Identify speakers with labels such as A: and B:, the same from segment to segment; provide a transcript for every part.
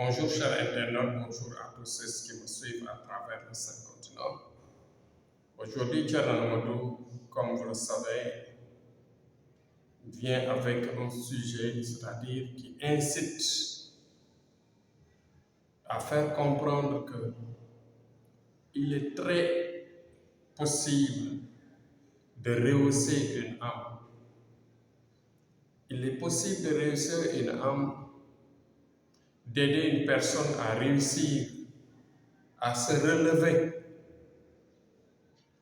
A: Bonjour chers internautes, bonjour à tous ceux qui me suivent à travers les 5 continents. Aujourd'hui, Thierno Amadou, comme vous le savez, vient avec un sujet, c'est-à-dire qui incite à faire comprendre qu'il est très possible de rehausser une âme. Il est possible de réussir une âme, d'aider une personne à réussir, à se relever,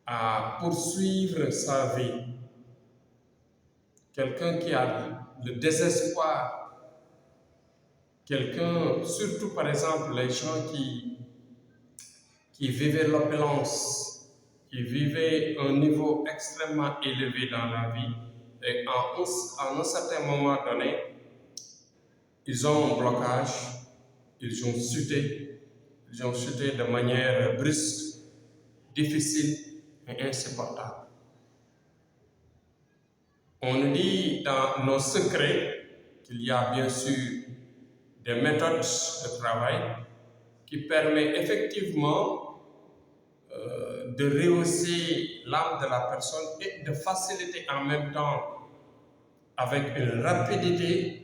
A: à poursuivre sa vie. Quelqu'un qui a le désespoir, quelqu'un, surtout par exemple les gens qui vivaient l'opulence, qui vivaient un niveau extrêmement élevé dans la vie, et à un certain moment donné, ils ont un blocage, ils ont chuté de manière brusque, difficile et insupportable. On nous dit dans nos secrets qu'il y a bien sûr des méthodes de travail qui permettent effectivement de rehausser l'âme de la personne et de faciliter en même temps, avec une rapidité,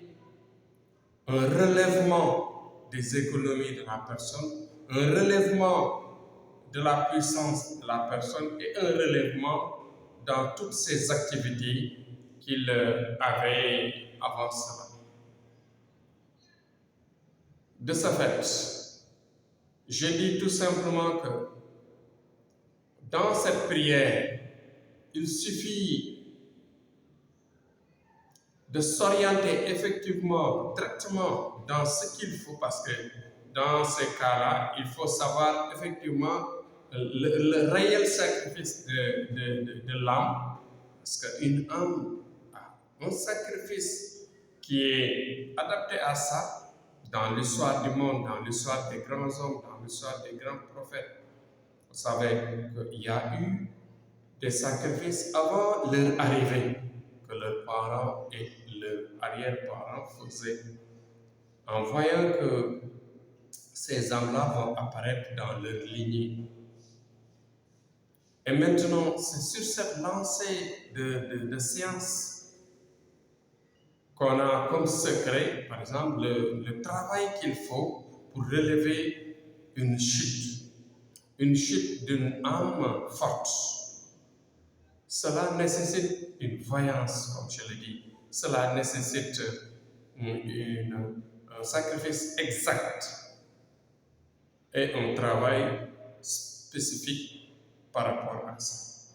A: un relèvement des économies de la personne, un relèvement de la puissance de la personne et un relèvement dans toutes ses activités qu'il avait avant cela. De ce fait, je dis tout simplement que dans cette prière, il suffit de s'orienter effectivement, directement dans ce qu'il faut, parce que dans ces cas-là, il faut savoir effectivement le réel sacrifice de l'âme, parce qu'une âme a un sacrifice qui est adapté à ça dans l'histoire du monde, dans l'histoire des grands hommes, dans l'histoire des grands prophètes. Vous savez qu'il y a eu des sacrifices avant leur arrivée que leurs parents et leurs arrière-parents faisaient, en voyant que ces âmes-là vont apparaître dans leur lignée. Et maintenant, c'est sur cette lancée de science qu'on a comme secret, par exemple, le travail qu'il faut pour relever une chute d'une âme forte. Cela nécessite une voyance, comme je l'ai dit. Cela nécessite un sacrifice exact et un travail spécifique par rapport à ça.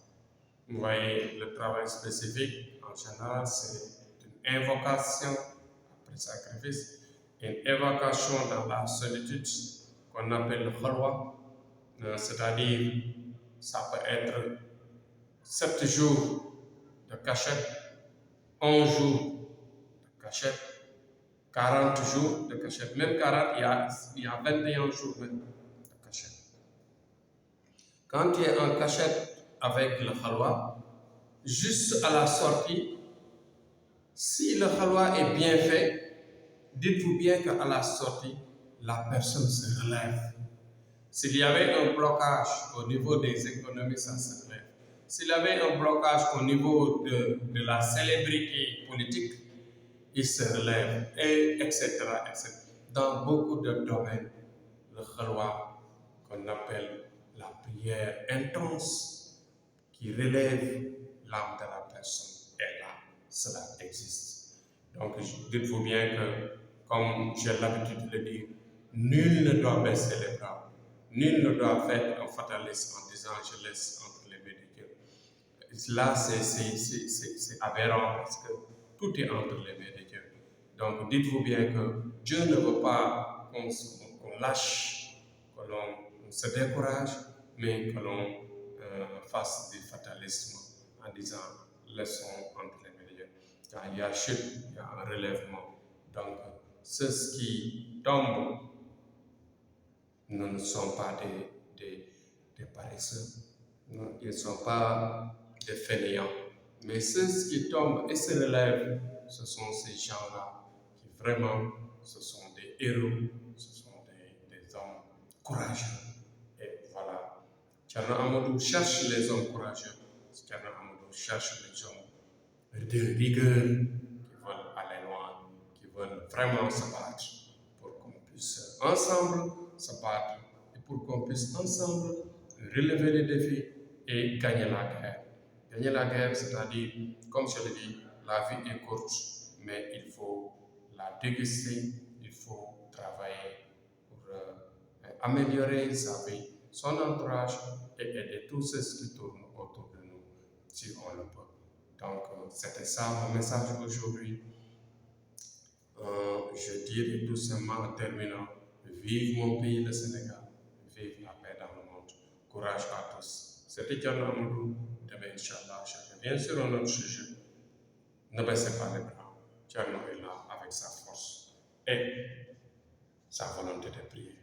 A: Vous voyez, le travail spécifique, en général, c'est une invocation après sacrifice, une évocation dans la solitude qu'on appelle le khalwa, c'est-à-dire, ça peut être 7 jours de cachette, 11 jours de cachette, 40 jours de cachette. Même 40, il y a 21 jours même de cachette. Quand tu es en cachette avec le khalwa, juste à la sortie, si le khalwa est bien fait, dites-vous bien qu'à la sortie, la personne se relève. S'il y avait un blocage au niveau des économies, ça se relève. S'il y avait un blocage au niveau de la célébrité politique, il se relève, etc., etc. Dans beaucoup de domaines, le khalwa, qu'on appelle la prière intense, qui relève l'âme de la personne, est là, cela existe. Donc, dites-vous bien que, comme j'ai l'habitude de le dire, nul ne doit baisser les bras, nul ne doit faire un fataliste en disant « je laisse entre les mains de Dieu ». Là, c'est aberrant parce que tout est entre les mains de Dieu. Donc, dites-vous bien que Dieu ne veut pas qu'on lâche, que l'on se décourage, mais que l'on fasse du fatalisme en disant laissons entre les mains de Dieu. Quand il y a chute, il y a un relèvement. Donc, ceux qui tombent ne sont pas des paresseux, ils ne sont pas des fainéants. Mais ceux qui tombent et se relèvent, ce sont ces gens-là qui vraiment, ce sont des héros, ce sont courageux. Et voilà, Thierno Amadou cherche les hommes courageux. Thierno Amadou cherche les hommes de rigueur qui veulent aller loin, qui veulent vraiment se battre pour qu'on puisse ensemble se battre et pour qu'on puisse ensemble relever les défis et gagner la guerre. Gagner la guerre, c'est-à-dire, comme je l'ai dit, la vie est courte, mais il faut la déguster, il faut travailler pour améliorer sa vie, son entourage et aider tous ceux qui tournent autour de nous, si on le peut. Donc, c'était ça mon message aujourd'hui. Je dirais tout simplement en terminant, vive mon pays, le Sénégal, vive la paix dans le monde. Courage à tous. C'était Thierno Amadou. Demain, Inch'Allah, je reviens sur un autre sujet. Ne baissez pas les bras. Thierno est là avec sa force et sa volonté de prier.